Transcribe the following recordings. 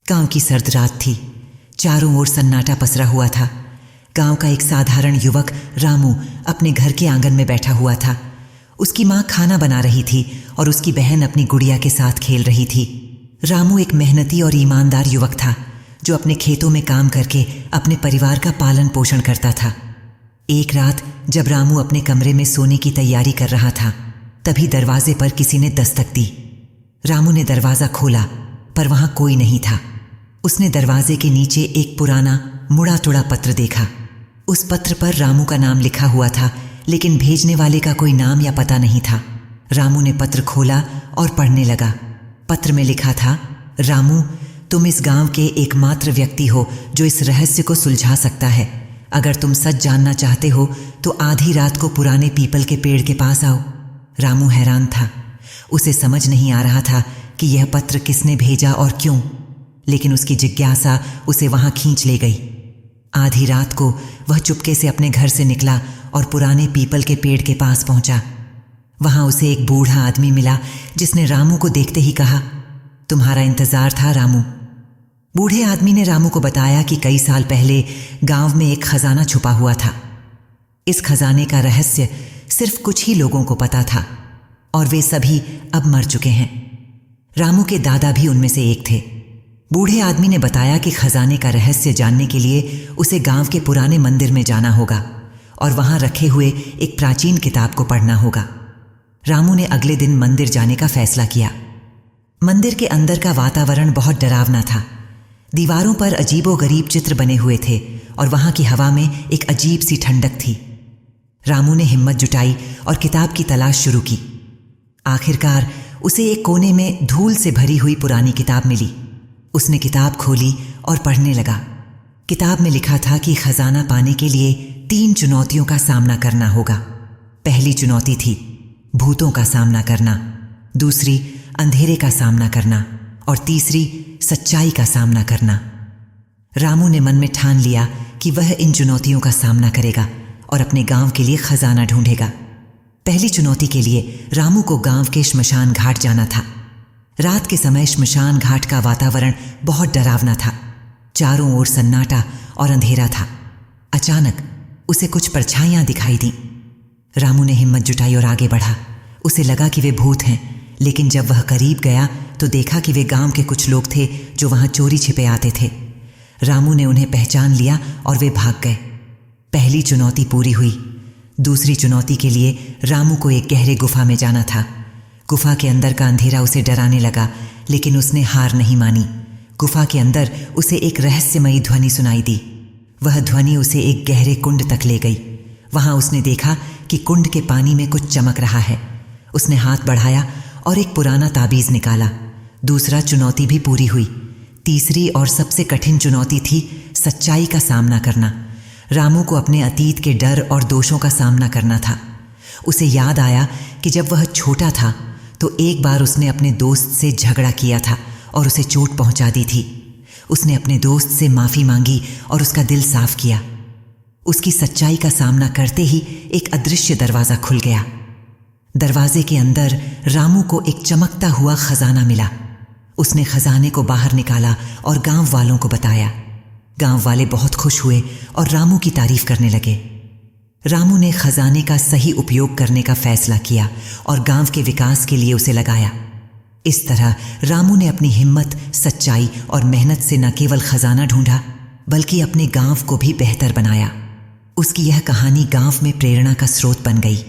गांव की सर्द रात थी। चारों ओर सन्नाटा पसरा हुआ था। गांव का एक साधारण युवक रामू अपने घर के आंगन में बैठा हुआ था। उसकी माँ खाना बना रही थी और उसकी बहन अपनी गुड़िया के साथ खेल रही थी। रामू एक मेहनती और ईमानदार युवक था जो अपने खेतों में काम करके अपने परिवार का पालन पोषण करता था। एक रात जब रामू अपने कमरे में सोने की तैयारी कर रहा था, तभी दरवाजे पर किसी ने दस्तक दी। रामू ने दरवाज़ा खोला पर वहाँ कोई नहीं था। उसने दरवाजे के नीचे एक पुराना मुड़ा तुड़ा पत्र देखा। उस पत्र पर रामू का नाम लिखा हुआ था, लेकिन भेजने वाले का कोई नाम या पता नहीं था। रामू ने पत्र खोला और पढ़ने लगा। पत्र में लिखा था, रामू, तुम इस गांव के एकमात्र व्यक्ति हो जो इस रहस्य को सुलझा सकता है। अगर तुम सच जानना चाहते हो तो आधी रात को पुराने पीपल के पेड़ के पास आओ। रामू हैरान था। उसे समझ नहीं आ रहा था कि यह पत्र किसने भेजा और क्यों, लेकिन उसकी जिज्ञासा उसे वहां खींच ले गई। आधी रात को वह चुपके से अपने घर से निकला और पुराने पीपल के पेड़ के पास पहुंचा। वहां उसे एक बूढ़ा आदमी मिला जिसने रामू को देखते ही कहा, तुम्हारा इंतजार था रामू। बूढ़े आदमी ने रामू को बताया कि कई साल पहले गांव में एक खजाना छुपा हुआ था। इस खजाने का रहस्य सिर्फ कुछ ही लोगों को पता था और वे सभी अब मर चुके हैं। रामू के दादा भी उनमें से एक थे। बूढ़े आदमी ने बताया कि खजाने का रहस्य जानने के लिए उसे गांव के पुराने मंदिर में जाना होगा और वहां रखे हुए एक प्राचीन किताब को पढ़ना होगा। रामू ने अगले दिन मंदिर जाने का फैसला किया। मंदिर के अंदर का वातावरण बहुत डरावना था। दीवारों पर अजीबोगरीब चित्र बने हुए थे और वहां की हवा में एक अजीब सी ठंडक थी। रामू ने हिम्मत जुटाई और किताब की तलाश शुरू की। आखिरकार उसे एक कोने में धूल से भरी हुई पुरानी किताब मिली। उसने किताब खोली और पढ़ने लगा। किताब में लिखा था कि खजाना पाने के लिए 3 चुनौतियों का सामना करना होगा। पहली चुनौती थी भूतों का सामना करना, दूसरी अंधेरे का सामना करना और तीसरी सच्चाई का सामना करना। रामू ने मन में ठान लिया कि वह इन चुनौतियों का सामना करेगा और अपने गांव के लिए खजाना ढूंढेगा। पहली चुनौती के लिए रामू को गांव के श्मशान घाट जाना था। रात के समय श्मशान घाट का वातावरण बहुत डरावना था। चारों ओर सन्नाटा और अंधेरा था। अचानक उसे कुछ परछाइयां दिखाई दी। रामू ने हिम्मत जुटाई और आगे बढ़ा। उसे लगा कि वे भूत हैं, लेकिन जब वह करीब गया तो देखा कि वे गांव के कुछ लोग थे जो वहां चोरी छिपे आते थे। रामू ने उन्हें पहचान लिया और वे भाग गए। पहली चुनौती पूरी हुई। दूसरी चुनौती के लिए रामू को एक गहरे गुफा में जाना था। गुफा के अंदर का अंधेरा उसे डराने लगा, लेकिन उसने हार नहीं मानी। गुफा के अंदर उसे एक रहस्यमयी ध्वनि सुनाई दी। वह ध्वनि उसे एक गहरे कुंड तक ले गई। वहां उसने देखा कि कुंड के पानी में कुछ चमक रहा है। उसने हाथ बढ़ाया और एक पुराना ताबीज निकाला। दूसरा चुनौती भी पूरी हुई। तीसरी और सबसे कठिन चुनौती थी सच्चाई का सामना करना। रामू को अपने अतीत के डर और दोषों का सामना करना था। उसे याद आया कि जब वह छोटा था तो एक बार उसने अपने दोस्त से झगड़ा किया था और उसे चोट पहुंचा दी थी। उसने अपने दोस्त से माफ़ी मांगी और उसका दिल साफ किया। उसकी सच्चाई का सामना करते ही एक अदृश्य दरवाज़ा खुल गया। दरवाजे के अंदर रामू को एक चमकता हुआ खजाना मिला। उसने खजाने को बाहर निकाला और गांव वालों को बताया। गांव वाले बहुत खुश हुए और रामू की तारीफ करने लगे। रामू ने खजाने का सही उपयोग करने का फैसला किया और गांव के विकास के लिए उसे लगाया। इस तरह रामू ने अपनी हिम्मत, सच्चाई और मेहनत से न केवल खजाना ढूंढा, बल्कि अपने गांव को भी बेहतर बनाया। उसकी यह कहानी गांव में प्रेरणा का स्रोत बन गई।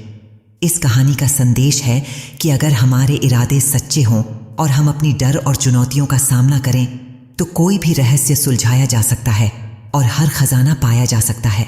इस कहानी का संदेश है कि अगर हमारे इरादे सच्चे हों और हम अपनी डर और चुनौतियों का सामना करें तो कोई भी रहस्य सुलझाया जा सकता है और हर खजाना पाया जा सकता है।